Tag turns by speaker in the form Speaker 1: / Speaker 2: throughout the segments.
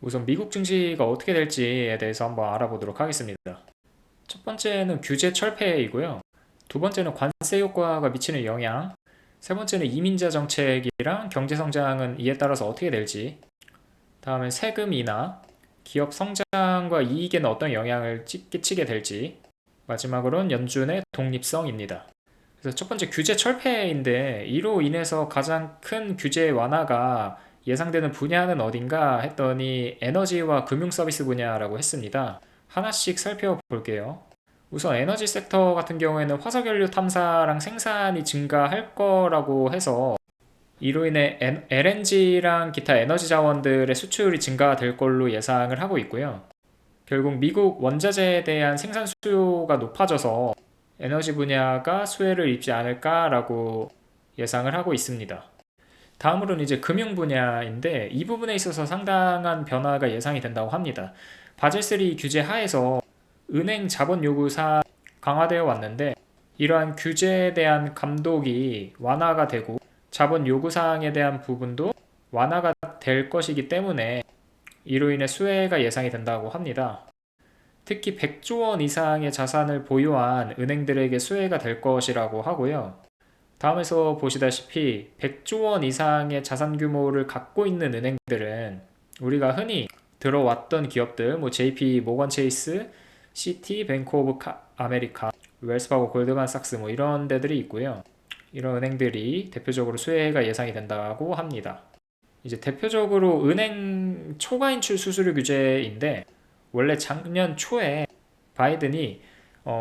Speaker 1: 우선 미국 증시가 어떻게 될지에 대해서 한번 알아보도록 하겠습니다. 첫 번째는 규제 철폐이고요. 두 번째는 관세 효과가 미치는 영향, 세 번째는 이민자 정책이랑 경제 성장은 이에 따라서 어떻게 될지, 다음에 세금 인하, 기업 성장과 이익에는 어떤 영향을 끼치게 될지, 마지막으로는 연준의 독립성입니다. 그래서 첫 번째 규제 철폐인데 이로 인해서 가장 큰 규제 완화가 예상되는 분야는 어딘가 했더니 에너지와 금융 서비스 분야라고 했습니다. 하나씩 살펴볼게요. 우선 에너지 섹터 같은 경우에는 화석연료 탐사랑 생산이 증가할 거라고 해서 이로 인해 LNG랑 기타 에너지 자원들의 수출이 증가될 걸로 예상을 하고 있고요. 결국 미국 원자재에 대한 생산 수요가 높아져서 에너지 분야가 수혜를 입지 않을까라고 예상을 하고 있습니다. 다음으로는 이제 금융 분야인데 이 부분에 있어서 상당한 변화가 예상이 된다고 합니다. 바젤3 규제 하에서 은행 자본 요구 사항이 강화되어 왔는데 이러한 규제에 대한 감독이 완화가 되고 자본 요구 사항에 대한 부분도 완화가 될 것이기 때문에 이로 인해 수혜가 예상이 된다고 합니다. 특히 100조 원 이상의 자산을 보유한 은행들에게 수혜가 될 것이라고 하고요. 다음에서 보시다시피 100조 원 이상의 자산 규모를 갖고 있는 은행들은 우리가 흔히 들어왔던 기업들, 뭐 JP 모건 체이스, 시티, 뱅크 오브 아메리카, 웰스파고 골드만삭스 뭐 이런 데들이 있고요. 이런 은행들이 대표적으로 수혜가 예상이 된다고 합니다. 이제 대표적으로 은행 초과 인출 수수료 규제인데 원래 작년 초에 바이든이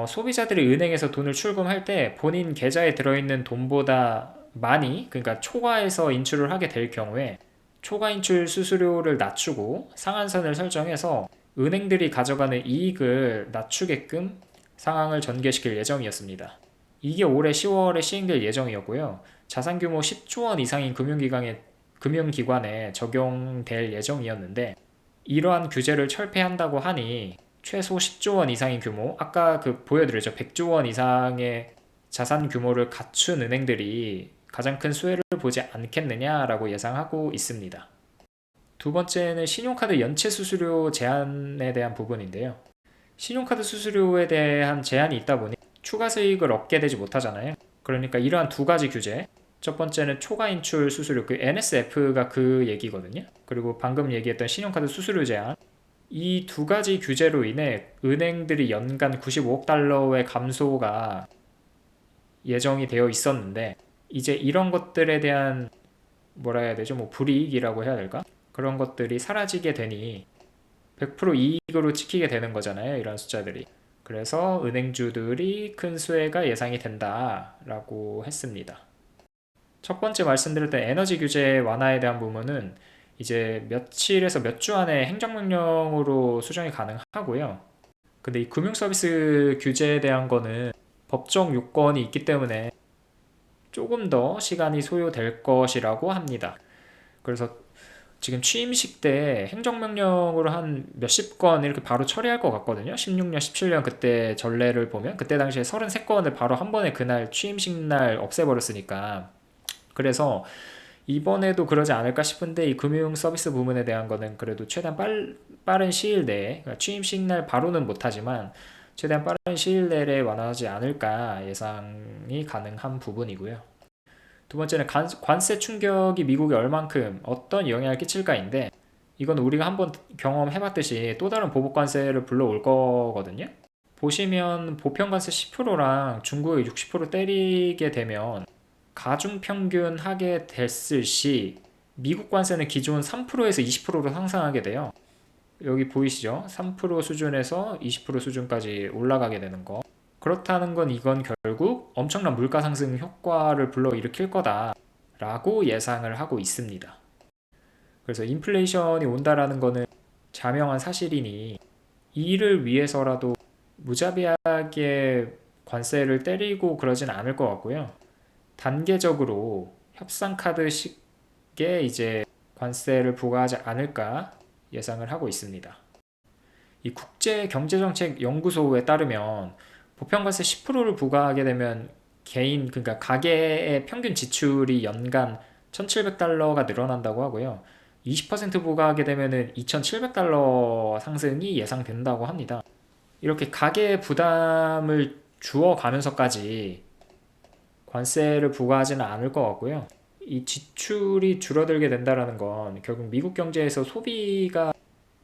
Speaker 1: 소비자들이 은행에서 돈을 출금할 때 본인 계좌에 들어있는 돈보다 많이, 그러니까 초과해서 인출을 하게 될 경우에 초과 인출 수수료를 낮추고 상한선을 설정해서 은행들이 가져가는 이익을 낮추게끔 상황을 전개시킬 예정이었습니다. 이게 올해 10월에 시행될 예정이었고요. 자산 규모 10조 원 이상인 금융기관에 적용될 예정이었는데 이러한 규제를 철폐한다고 하니 최소 10조 원 이상인 규모, 아까 보여드렸죠. 100조 원 이상의 자산 규모를 갖춘 은행들이 가장 큰 수혜를 보지 않겠느냐라고 예상하고 있습니다. 두 번째는 신용카드 연체 수수료 제한에 대한 부분인데요. 신용카드 수수료에 대한 제한이 있다 보니 추가 수익을 얻게 되지 못하잖아요. 그러니까 이러한 두 가지 규제, 첫 번째는 초과 인출 수수료, NSF가 그 얘기거든요. 그리고 방금 얘기했던 신용카드 수수료 제한, 이 두 가지 규제로 인해 은행들이 연간 95억 달러의 감소가 예정이 되어 있었는데 이제 이런 것들에 대한 뭐라 해야 되죠? 뭐 불이익이라고 해야 될까? 그런 것들이 사라지게 되니 100% 이익으로 찍히게 되는 거잖아요. 이런 숫자들이. 그래서 은행주들이 큰 수혜가 예상이 된다라고 했습니다. 첫 번째 말씀드렸던 에너지 규제 완화에 대한 부분은 이제 며칠에서 몇 주 안에 행정명령으로 수정이 가능하고요. 근데 이 금융서비스 규제에 대한 거는 법적 요건이 있기 때문에 조금 더 시간이 소요될 것이라고 합니다. 그래서 지금 취임식 때 행정명령으로 한 몇십 건 이렇게 바로 처리할 것 같거든요. 16년, 17년 그때 전례를 보면 그때 당시에 33건을 바로 한 번에 그날 취임식 날 없애버렸으니까 그래서 이번에도 그러지 않을까 싶은데 이 금융 서비스 부문에 대한 거는 그래도 최대한 빠른 시일 내에 그러니까 취임식 날 바로는 못하지만 최대한 빠른 시일 내에 완화하지 않을까 예상이 가능한 부분이고요. 두 번째는 관세 충격이 미국에 얼만큼 어떤 영향을 끼칠까인데 이건 우리가 한번 경험해봤듯이 또 다른 보복 관세를 불러올 거거든요. 보시면 보편관세 10%랑 중국의 60% 때리게 되면 가중평균 하게 됐을 시 미국 관세는 기존 3%에서 20%로 상승하게 돼요. 여기 보이시죠? 3% 수준에서 20% 수준까지 올라가게 되는 거. 그렇다는 건 이건 결국 엄청난 물가 상승 효과를 불러일으킬 거다라고 예상을 하고 있습니다. 그래서 인플레이션이 온다라는 거는 자명한 사실이니 이를 위해서라도 무자비하게 관세를 때리고 그러진 않을 것 같고요. 단계적으로 협상카드식의 이제 관세를 부과하지 않을까 예상을 하고 있습니다. 이 국제경제정책연구소에 따르면 보편관세 10%를 부과하게 되면 개인, 그러니까 가계의 평균 지출이 연간 1,700달러가 늘어난다고 하고요. 20% 부과하게 되면은 2,700달러 상승이 예상된다고 합니다. 이렇게 가계 부담을 주어가면서까지 관세를 부과하지는 않을 것 같고요. 이 지출이 줄어들게 된다는 건 결국 미국 경제에서 소비가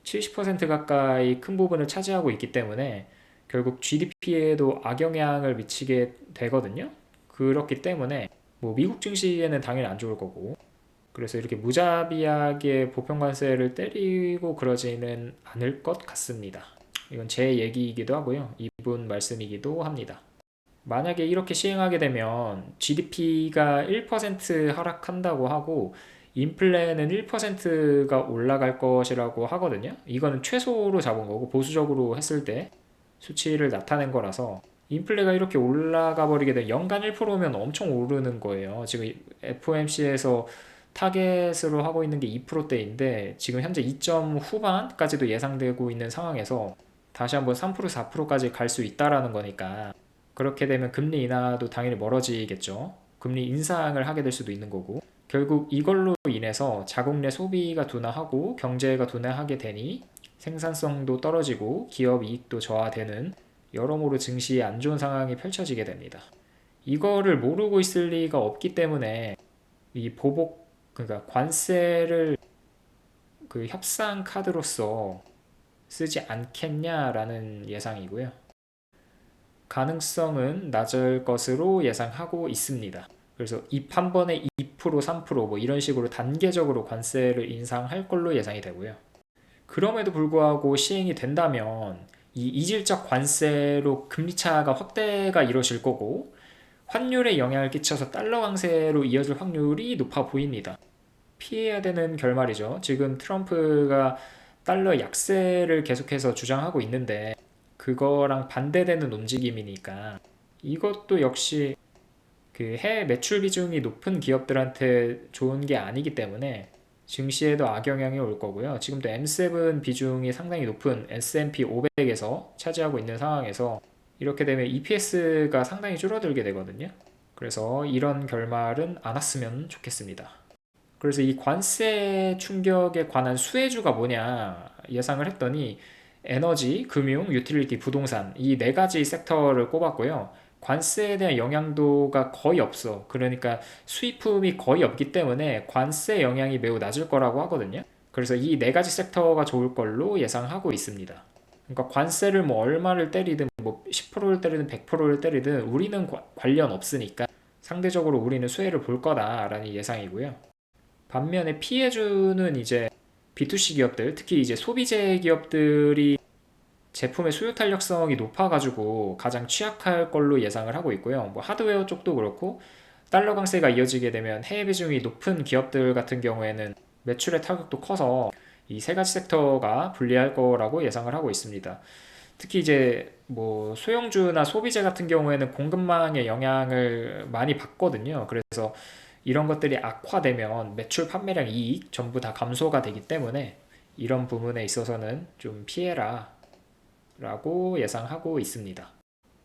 Speaker 1: 70% 가까이 큰 부분을 차지하고 있기 때문에 결국 GDP에도 악영향을 미치게 되거든요. 그렇기 때문에 뭐 미국 증시에는 당연히 안 좋을 거고, 그래서 이렇게 무자비하게 보편관세를 때리고 그러지는 않을 것 같습니다. 이건 제 얘기이기도 하고요. 이분 말씀이기도 합니다. 만약에 이렇게 시행하게 되면 GDP가 1% 하락한다고 하고 인플레는 1%가 올라갈 것이라고 하거든요. 이거는 최소로 잡은 거고 보수적으로 했을 때 수치를 나타낸 거라서, 인플레가 이렇게 올라가 버리게 되면 연간 1%면 엄청 오르는 거예요. 지금 FOMC에서 타겟으로 하고 있는 게 2%대인데 지금 현재 2점 후반까지도 예상되고 있는 상황에서 다시 한번 3% 4%까지 갈 수 있다라는 거니까, 그렇게 되면 금리 인하도 당연히 멀어지겠죠. 금리 인상을 하게 될 수도 있는 거고, 결국 이걸로 인해서 자국 내 소비가 둔화하고 경제가 둔화하게 되니 생산성도 떨어지고 기업 이익도 저하되는 여러모로 증시에 안 좋은 상황이 펼쳐지게 됩니다. 이거를 모르고 있을 리가 없기 때문에 이 보복, 그러니까 관세를 그 협상 카드로서 쓰지 않겠냐라는 예상이고요. 가능성은 낮을 것으로 예상하고 있습니다. 그래서 입 한 번에 2%, 3%뭐 이런 식으로 단계적으로 관세를 인상할 걸로 예상이 되고요. 그럼에도 불구하고 시행이 된다면 이 이질적 관세로 금리 차가 확대가 이루어질 거고, 환율에 영향을 끼쳐서 달러 강세로 이어질 확률이 높아 보입니다. 피해야 되는 결말이죠. 지금 트럼프가 달러 약세를 계속해서 주장하고 있는데 그거랑 반대되는 움직임이니까 이것도 역시 그 해외 매출 비중이 높은 기업들한테 좋은 게 아니기 때문에 증시에도 악영향이 올 거고요. 지금도 M7 비중이 상당히 높은 S&P 500에서 차지하고 있는 상황에서 이렇게 되면 EPS가 상당히 줄어들게 되거든요. 그래서 이런 결말은 안 왔으면 좋겠습니다. 그래서 이 관세 충격에 관한 수혜주가 뭐냐 예상을 했더니 에너지, 금융, 유틸리티, 부동산 이 네 가지 섹터를 꼽았고요. 관세에 대한 영향도가 거의 없어. 그러니까 수입품이 거의 없기 때문에 관세 영향이 매우 낮을 거라고 하거든요. 그래서 이 네 가지 섹터가 좋을 걸로 예상하고 있습니다. 그러니까 관세를 뭐 얼마를 때리든 뭐 10%를 때리든 100%를 때리든 우리는 관련 없으니까 상대적으로 우리는 수혜를 볼 거다라는 예상이고요. 반면에 피해주는 이제 B2C 기업들, 특히 이제 소비재 기업들이 제품의 수요 탄력성이 높아가지고 가장 취약할 걸로 예상을 하고 있고요. 뭐 하드웨어 쪽도 그렇고 달러 강세가 이어지게 되면 해외 비중이 높은 기업들 같은 경우에는 매출의 타격도 커서 이 세 가지 섹터가 불리할 거라고 예상을 하고 있습니다. 특히 이제 뭐 소형주나 소비재 같은 경우에는 공급망의 영향을 많이 받거든요. 그래서 이런 것들이 악화되면 매출, 판매량, 이익 전부 다 감소가 되기 때문에 이런 부분에 있어서는 좀 피해라 라고 예상하고 있습니다.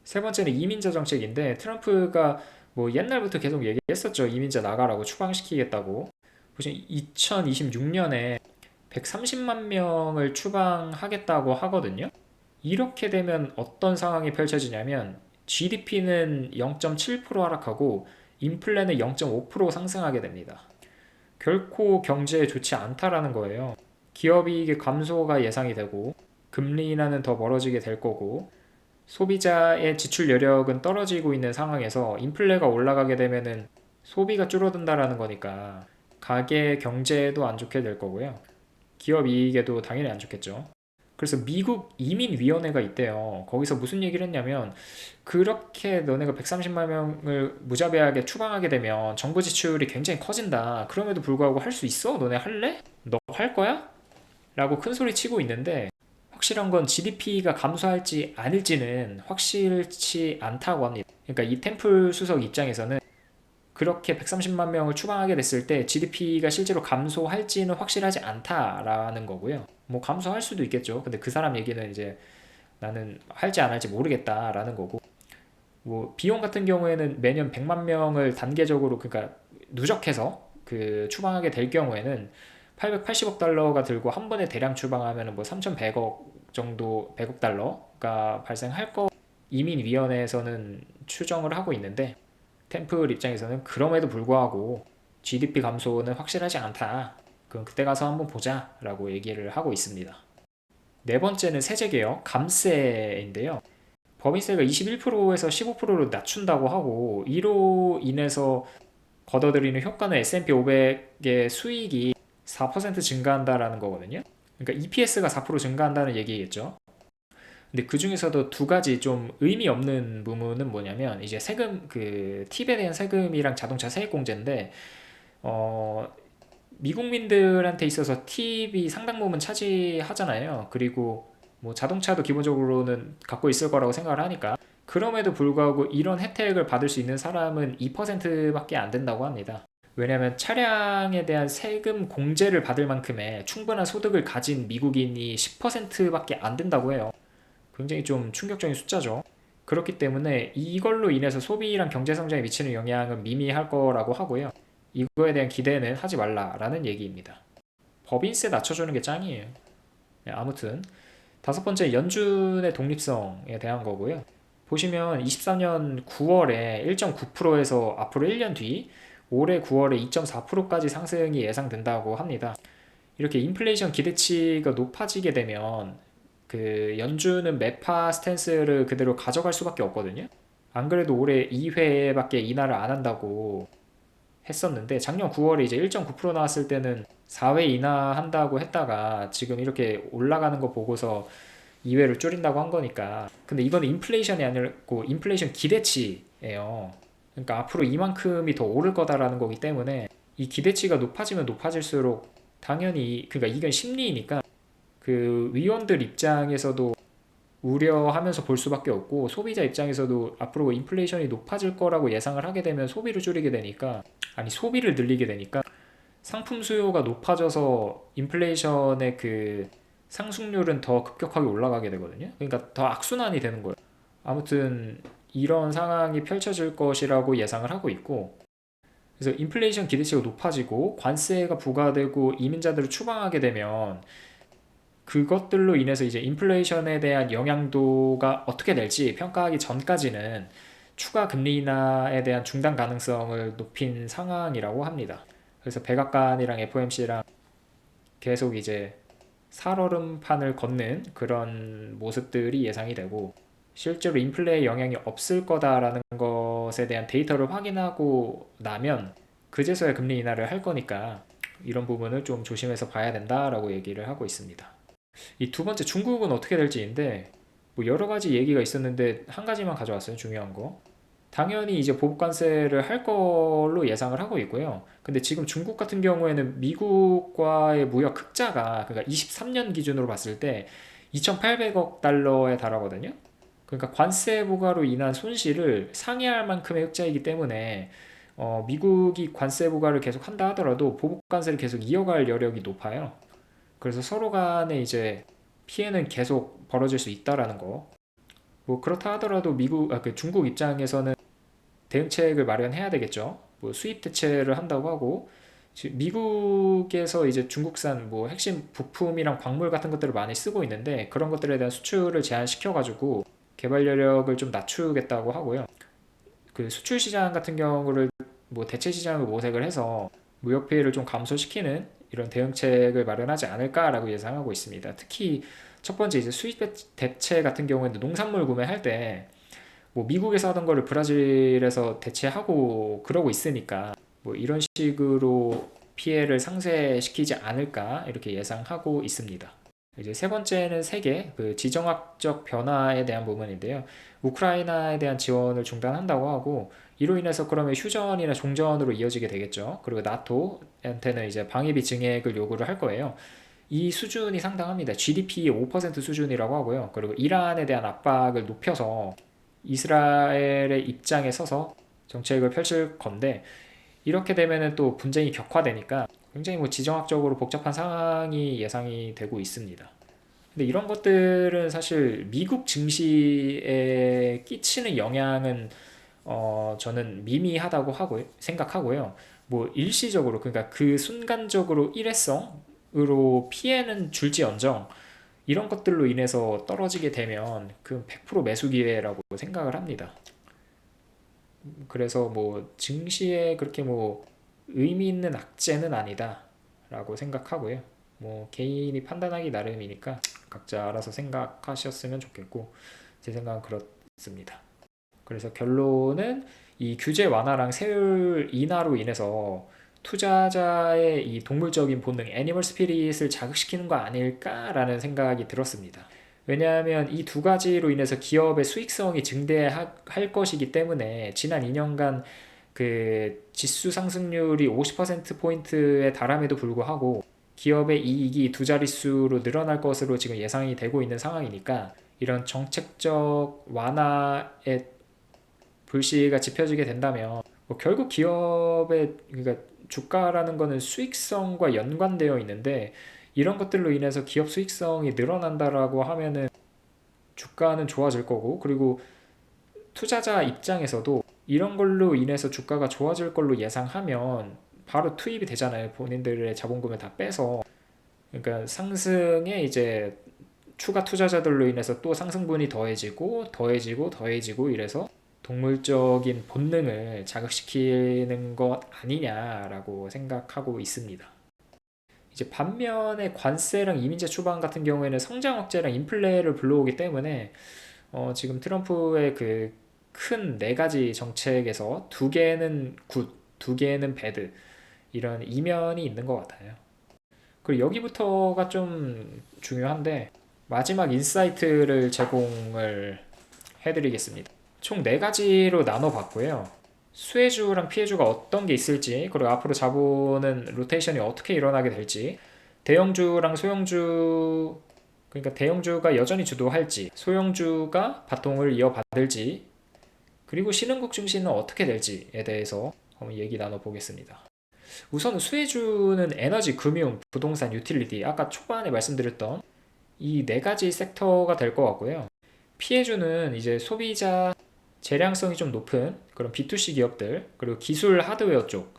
Speaker 1: 세 번째는 이민자 정책인데, 트럼프가 뭐 옛날부터 계속 얘기했었죠. 이민자 나가라고, 추방시키겠다고. 보시면 2026년에 130만 명을 추방하겠다고 하거든요. 이렇게 되면 어떤 상황이 펼쳐지냐면 GDP는 0.7% 하락하고 인플레는 0.5% 상승하게 됩니다. 결코 경제에 좋지 않다라는 거예요. 기업이익의 감소가 예상이 되고 금리 인하는 더 멀어지게 될 거고, 소비자의 지출 여력은 떨어지고 있는 상황에서 인플레가 올라가게 되면은 소비가 줄어든다라는 거니까 가계 경제에도 안 좋게 될 거고요. 기업 이익에도 당연히 안 좋겠죠. 그래서 미국 이민위원회가 있대요. 거기서 무슨 얘기를 했냐면, 그렇게 너네가 130만 명을 무자비하게 추방하게 되면 정부 지출이 굉장히 커진다. 그럼에도 불구하고 할 수 있어? 너네 할래? 너 할 거야? 라고 큰 소리 치고 있는데, 확실한 건 GDP가 감소할지 아닐지는 확실치 않다고 합니다. 그러니까 이 템플 수석 입장에서는 그렇게 130만 명을 추방하게 됐을 때 GDP가 실제로 감소할지는 확실하지 않다라는 거고요. 뭐 감소할 수도 있겠죠. 근데 그 사람 얘기는 이제 나는 할지 안 할지 모르겠다라는 거고, 뭐 비용 같은 경우에는 매년 100만 명을 단계적으로, 그러니까 누적해서 그 추방하게 될 경우에는 880억 달러가 들고 한 번에 대량 추방하면 뭐 3,100억 정도, 100억 달러가 발생할 거 이민위원회에서는 추정을 하고 있는데, 템플 입장에서는 그럼에도 불구하고 GDP 감소는 확실하지 않다. 그럼 그때 가서 한번 보자 라고 얘기를 하고 있습니다. 네 번째는 세제개혁, 감세인데요. 법인세가 21%에서 15%로 낮춘다고 하고, 이로 인해서 걷어들이는 효과는 S&P 500의 수익이 4% 증가한다라는 거거든요. 그러니까 EPS가 4% 증가한다는 얘기겠죠. 근데 그 중에서도 두 가지 좀 의미 없는 부분은 뭐냐면, 이제 세금, 그 팁에 대한 세금이랑 자동차 세액 공제인데, 어, 미국민들한테 있어서 팁이 상당 부분 차지하잖아요. 그리고 뭐 자동차도 기본적으로는 갖고 있을 거라고 생각을 하니까, 그럼에도 불구하고 이런 혜택을 받을 수 있는 사람은 2%밖에 안 된다고 합니다. 왜냐하면 차량에 대한 세금 공제를 받을 만큼의 충분한 소득을 가진 미국인이 10%밖에 안 된다고 해요. 굉장히 좀 충격적인 숫자죠. 그렇기 때문에 이걸로 인해서 소비랑 경제 성장에 미치는 영향은 미미할 거라고 하고요. 이거에 대한 기대는 하지 말라라는 얘기입니다. 법인세 낮춰주는 게 짱이에요. 네, 아무튼 다섯 번째, 연준의 독립성에 대한 거고요. 보시면 23년 9월에 1.9%에서 앞으로 1년 뒤 올해 9월에 2.4%까지 상승이 예상된다고 합니다. 이렇게 인플레이션 기대치가 높아지게 되면 그 연준은 매파 스탠스를 그대로 가져갈 수밖에 없거든요. 안 그래도 올해 2회밖에 인하를 안 한다고 했었는데, 작년 9월에 이제 1.9% 나왔을 때는 4회 인하한다고 했다가 지금 이렇게 올라가는 거 보고서 2회를 줄인다고 한 거니까. 근데 이건 인플레이션이 아니고 인플레이션 기대치예요. 그러니까 앞으로 이만큼이 더 오를 거다라는 거기 때문에, 이 기대치가 높아지면 높아질수록 당연히, 그러니까 이건 심리니까 그 위원들 입장에서도 우려하면서 볼 수밖에 없고, 소비자 입장에서도 앞으로 인플레이션이 높아질 거라고 예상을 하게 되면 소비를 줄이게 되니까, 아니 소비를 늘리게 되니까 상품 수요가 높아져서 인플레이션의 그 상승률은 더 급격하게 올라가게 되거든요. 그러니까 더 악순환이 되는 거예요. 아무튼 이런 상황이 펼쳐질 것이라고 예상을 하고 있고, 그래서 인플레이션 기대치가 높아지고 관세가 부과되고 이민자들을 추방하게 되면, 그것들로 인해서 이제 인플레이션에 대한 영향도가 어떻게 될지 평가하기 전까지는 추가 금리 인하에 대한 중단 가능성을 높인 상황이라고 합니다. 그래서 백악관이랑 FOMC랑 계속 이제 살얼음판을 걷는 그런 모습들이 예상이 되고, 실제로 인플레에 영향이 없을 거다라는 것에 대한 데이터를 확인하고 나면 그제서야 금리 인하를 할 거니까, 이런 부분을 좀 조심해서 봐야 된다라고 얘기를 하고 있습니다. 이 두 번째, 중국은 어떻게 될지인데, 뭐 여러 가지 얘기가 있었는데 한 가지만 가져왔어요. 중요한 거. 당연히 이제 보복 관세를 할 걸로 예상을 하고 있고요. 근데 지금 중국 같은 경우에는 미국과의 무역 흑자가, 그러니까 23년 기준으로 봤을 때 2,800억 달러에 달하거든요. 그러니까 관세 부과로 인한 손실을 상회할 만큼의 흑자이기 때문에, 미국이 관세 부과를 계속 한다 하더라도 보복 관세를 계속 이어갈 여력이 높아요. 그래서 서로 간에 이제 피해는 계속 벌어질 수 있다라는 거. 뭐 그렇다 하더라도 그 중국 입장에서는 대응책을 마련해야 되겠죠. 뭐 수입 대체를 한다고 하고, 미국에서 이제 중국산 뭐 핵심 부품이랑 광물 같은 것들을 많이 쓰고 있는데, 그런 것들에 대한 수출을 제한시켜가지고 개발 여력을 좀 낮추겠다고 하고요. 그 수출 시장 같은 경우를 뭐 대체 시장을 모색을 해서 무역 피해를 좀 감소시키는 이런 대응책을 마련하지 않을까라고 예상하고 있습니다. 특히 첫 번째, 이제 수입 대체 같은 경우에는 농산물 구매할 때 뭐 미국에서 하던 거를 브라질에서 대체하고 그러고 있으니까, 뭐 이런 식으로 피해를 상쇄시키지 않을까 이렇게 예상하고 있습니다. 이제 세 번째는 세계 그 지정학적 변화에 대한 부분인데요. 우크라이나에 대한 지원을 중단한다고 하고, 이로 인해서 그러면 휴전이나 종전으로 이어지게 되겠죠. 그리고 나토한테는 이제 방위비 증액을 요구를 할 거예요. 이 수준이 상당합니다. GDP 5% 수준이라고 하고요. 그리고 이란에 대한 압박을 높여서 이스라엘의 입장에 서서 정책을 펼칠 건데, 이렇게 되면은 또 분쟁이 격화되니까 굉장히 뭐 지정학적으로 복잡한 상황이 예상이 되고 있습니다. 근데 이런 것들은 사실 미국 증시에 끼치는 영향은 저는 미미하다고 생각하고요. 뭐 일시적으로, 그러니까 그 순간적으로 일회성으로 피해는 줄지언정 이런 것들로 인해서 떨어지게 되면 그 100% 매수 기회라고 생각을 합니다. 그래서 뭐 증시에 그렇게 뭐 의미 있는 악재는 아니다 라고 생각하고요. 뭐 개인이 판단하기 나름이니까 각자 알아서 생각하셨으면 좋겠고, 제 생각은 그렇습니다. 그래서 결론은 이 규제 완화랑 세율 인하로 인해서 투자자의 이 동물적인 본능, 애니멀 스피릿을 자극시키는 거 아닐까라는 생각이 들었습니다. 왜냐하면 이 두 가지로 인해서 기업의 수익성이 증대할 것이기 때문에 지난 2년간 그 지수 상승률이 50%포인트에 달함에도 불구하고 기업의 이익이 두 자릿수로 늘어날 것으로 지금 예상이 되고 있는 상황이니까, 이런 정책적 완화의 불씨가 지펴지게 된다면 뭐 결국 기업의, 그러니까 주가라는 거는 수익성과 연관되어 있는데, 이런 것들로 인해서 기업 수익성이 늘어난다라고 하면은 주가는 좋아질 거고, 그리고 투자자 입장에서도 이런 걸로 인해서 주가가 좋아질 걸로 예상하면 바로 투입이 되잖아요. 본인들의 자본금을 다 빼서. 그러니까 상승에 이제 추가 투자자들로 인해서 또 상승분이 더해지고 이래서 동물적인 본능을 자극시키는 것 아니냐라고 생각하고 있습니다. 이제 반면에 관세랑 이민자 추방 같은 경우에는 성장 억제랑 인플레를 불러오기 때문에 지금 트럼프의 그 큰 네 가지 정책에서 두 개는 굿, 두 개는 배드, 이런 이면이 있는 것 같아요. 그리고 여기부터가 좀 중요한데, 마지막 인사이트를 제공을 해드리겠습니다. 총 네 가지로 나눠봤고요. 수혜주랑 피해주가 어떤 게 있을지, 그리고 앞으로 자본은 로테이션이 어떻게 일어나게 될지, 대형주랑 소형주, 그러니까 대형주가 여전히 주도할지, 소형주가 바통을 이어받을지, 그리고 신흥국 증시는 어떻게 될지에 대해서 한번 얘기 나눠보겠습니다. 우선 수혜주는 에너지, 금융, 부동산, 유틸리티, 아까 초반에 말씀드렸던 이 네 가지 섹터가 될 것 같고요. 피해주는 이제 소비자, 재량성이 좀 높은 그런 B2C 기업들, 그리고 기술 하드웨어 쪽,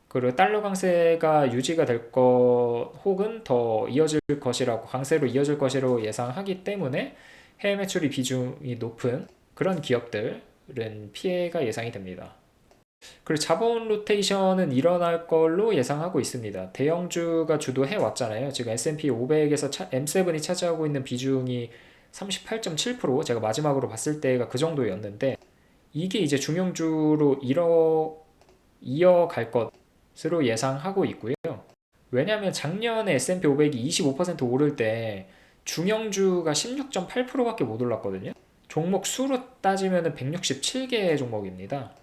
Speaker 1: 그리고 달러 강세가 유지가 될 것 혹은 더 이어질 것이라고, 강세로 이어질 것이라고 예상하기 때문에 해외 매출이 비중이 높은 그런 기업들은 피해가 예상이 됩니다. 그리고 자본 로테이션은 일어날 걸로 예상하고 있습니다. 대형주가 주도해 왔잖아요. 지금 S&P 500에서 M7이 차지하고 있는 비중이 38.7%, 제가 마지막으로 봤을 때가 그 정도였는데, 이게 이제 중형주로 이어갈 것으로 예상하고 있고요. 왜냐하면 작년에 S&P 500이 25% 오를 때 중형주가 16.8%밖에 못 올랐거든요. 종목 수로 따지면 167개 종목입니다.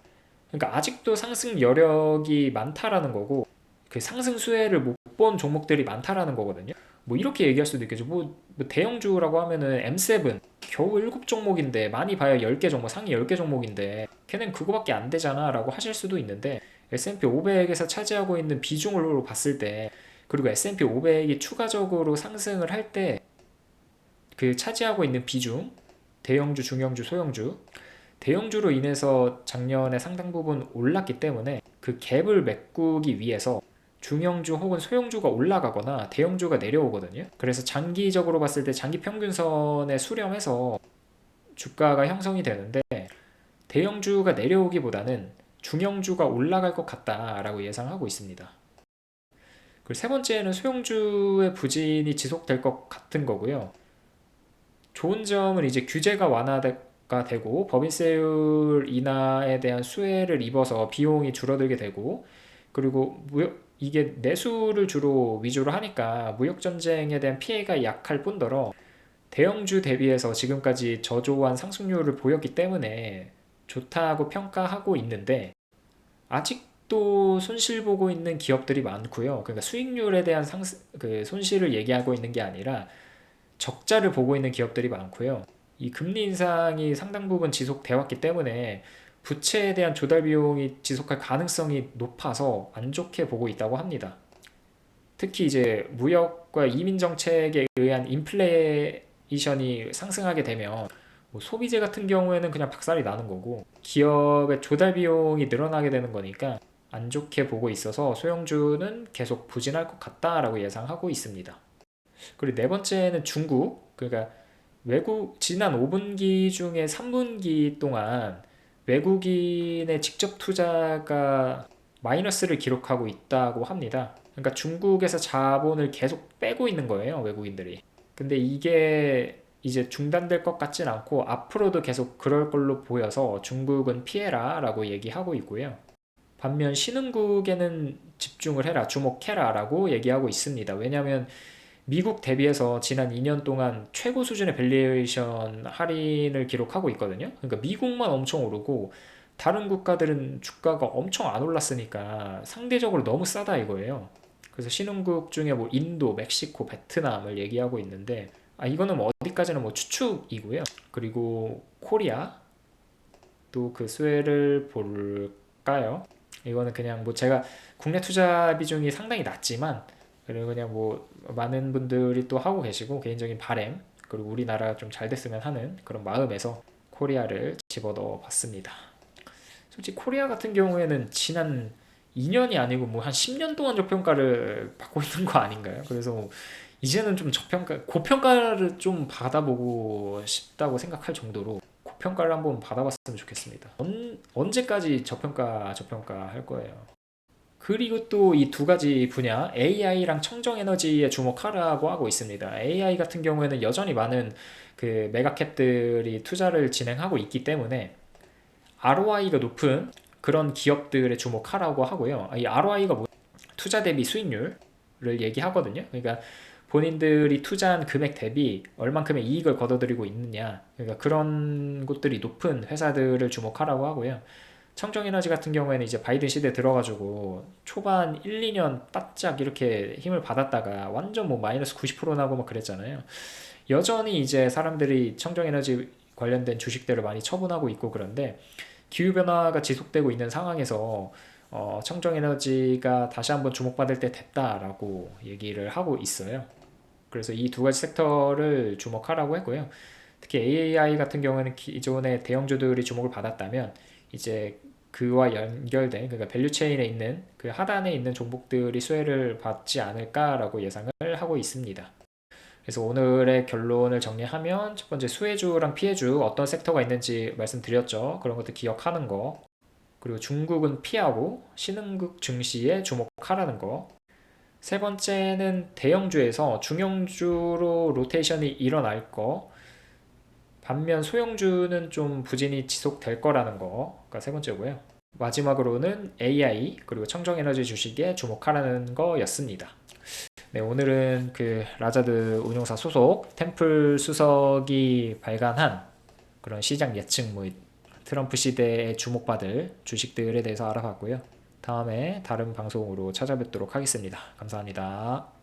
Speaker 1: 그러니까 아직도 상승 여력이 많다라는 거고, 그 상승 수혜를 못 본 종목들이 많다라는 거거든요. 뭐 이렇게 얘기할 수도 있겠죠. 뭐 대형주라고 하면은 M7 겨우 7종목인데, 많이 봐야 10개 종목, 상위 10개 종목인데 걔는 그거밖에 안 되잖아 라고 하실 수도 있는데, S&P 500에서 차지하고 있는 비중으로 봤을 때, 그리고 S&P 500이 추가적으로 상승을 할 때 그 차지하고 있는 비중, 대형주, 중형주, 소형주, 대형주로 인해서 작년에 상당 부분 올랐기 때문에 그 갭을 메꾸기 위해서 중형주 혹은 소형주가 올라가거나 대형주가 내려오거든요. 그래서 장기적으로 봤을 때 장기 평균선에 수렴해서 주가가 형성이 되는데, 대형주가 내려오기보다는 중형주가 올라갈 것 같다라고 예상하고 있습니다. 그리고 세 번째는 소형주의 부진이 지속될 것 같은 거고요. 좋은 점은 이제 규제가 완화가 되고 법인세율 인하에 대한 수혜를 입어서 비용이 줄어들게 되고, 그리고 이게 내수를 주로 위주로 하니까 무역전쟁에 대한 피해가 약할 뿐더러 대형주 대비해서 지금까지 저조한 상승률을 보였기 때문에 좋다고 평가하고 있는데, 아직도 손실 보고 있는 기업들이 많고요. 그러니까 수익률에 대한 그 손실을 얘기하고 있는 게 아니라 적자를 보고 있는 기업들이 많고요. 이 금리 인상이 상당 부분 지속돼 왔기 때문에 부채에 대한 조달 비용이 지속할 가능성이 높아서 안 좋게 보고 있다고 합니다. 특히 이제 무역과 이민 정책에 의한 인플레이션이 상승하게 되면 뭐 소비재 같은 경우에는 그냥 박살이 나는 거고, 기업의 조달 비용이 늘어나게 되는 거니까 안 좋게 보고 있어서 소형주는 계속 부진할 것 같다라고 예상하고 있습니다. 그리고 네 번째는 중국. 그러니까 외국 지난 5분기 중에 3분기 동안 외국인의 직접 투자가 마이너스를 기록하고 있다고 합니다. 그러니까 중국에서 자본을 계속 빼고 있는 거예요, 외국인들이. 근데 이게 이제 중단될 것 같진 않고 앞으로도 계속 그럴 걸로 보여서 중국은 피해라 라고 얘기하고 있고요. 반면 신흥국에는 집중을 해라, 주목해라 라고 얘기하고 있습니다. 왜냐하면 미국 대비해서 지난 2년 동안 최고 수준의 밸류에이션 할인을 기록하고 있거든요. 그러니까 미국만 엄청 오르고 다른 국가들은 주가가 엄청 안 올랐으니까 상대적으로 너무 싸다 이거예요. 그래서 신흥국 중에 뭐 인도, 멕시코, 베트남을 얘기하고 있는데 이거는 뭐 어디까지는 뭐 추측이고요. 그리고 코리아 또 그 수혜를 볼까요? 이거는 그냥 뭐 제가 국내 투자 비중이 상당히 낮지만 그리고 그냥 뭐 많은 분들이 또 하고 계시고 개인적인 바램 그리고 우리나라가 좀 잘 됐으면 하는 그런 마음에서 코리아를 집어넣어 봤습니다. 솔직히 코리아 같은 경우에는 지난 2년이 아니고 뭐 한 10년 동안 저평가를 받고 있는 거 아닌가요? 그래서 이제는 좀 고평가를 좀 받아보고 싶다고 생각할 정도로 고평가를 한번 받아봤으면 좋겠습니다. 언제까지 저평가 할 거예요. 그리고 또 이 두 가지 분야 AI랑 청정에너지에 주목하라고 하고 있습니다. AI 같은 경우에는 여전히 많은 그 메가캡들이 투자를 진행하고 있기 때문에 ROI가 높은 그런 기업들에 주목하라고 하고요. 이 ROI가 뭐 투자 대비 수익률을 얘기하거든요. 그러니까 본인들이 투자한 금액 대비 얼만큼의 이익을 거둬들이고 있느냐. 그러니까 그런 곳들이 높은 회사들을 주목하라고 하고요. 청정에너지 같은 경우에는 이제 바이든 시대에 들어가지고 초반 1, 2년 바짝 이렇게 힘을 받았다가 완전 뭐 마이너스 90% 나고 막 그랬잖아요. 여전히 이제 사람들이 청정에너지 관련된 주식들을 많이 처분하고 있고 그런데 기후변화가 지속되고 있는 상황에서 청정에너지가 다시 한번 주목받을 때 됐다라고 얘기를 하고 있어요. 그래서 이 두 가지 섹터를 주목하라고 했고요. 특히 AI 같은 경우에는 기존의 대형주들이 주목을 받았다면 이제 그와 연결된 그러니까 밸류체인에 있는 그 하단에 있는 종목들이 수혜를 받지 않을까라고 예상을 하고 있습니다. 그래서 오늘의 결론을 정리하면 첫 번째 수혜주랑 피해주 어떤 섹터가 있는지 말씀드렸죠. 그런 것들 기억하는 거. 그리고 중국은 피하고 신흥국 증시에 주목하라는 거. 세 번째는 대형주에서 중형주로 로테이션이 일어날 거. 반면 소형주는 좀 부진이 지속될 거라는 거가 세 번째고요. 마지막으로는 AI 그리고 청정에너지 주식에 주목하라는 거였습니다. 네, 오늘은 그 라자드 운용사 소속 템플 수석이 발간한 그런 시장 예측 뭐 트럼프 시대에 주목받을 주식들에 대해서 알아봤고요. 다음에 다른 방송으로 찾아뵙도록 하겠습니다. 감사합니다.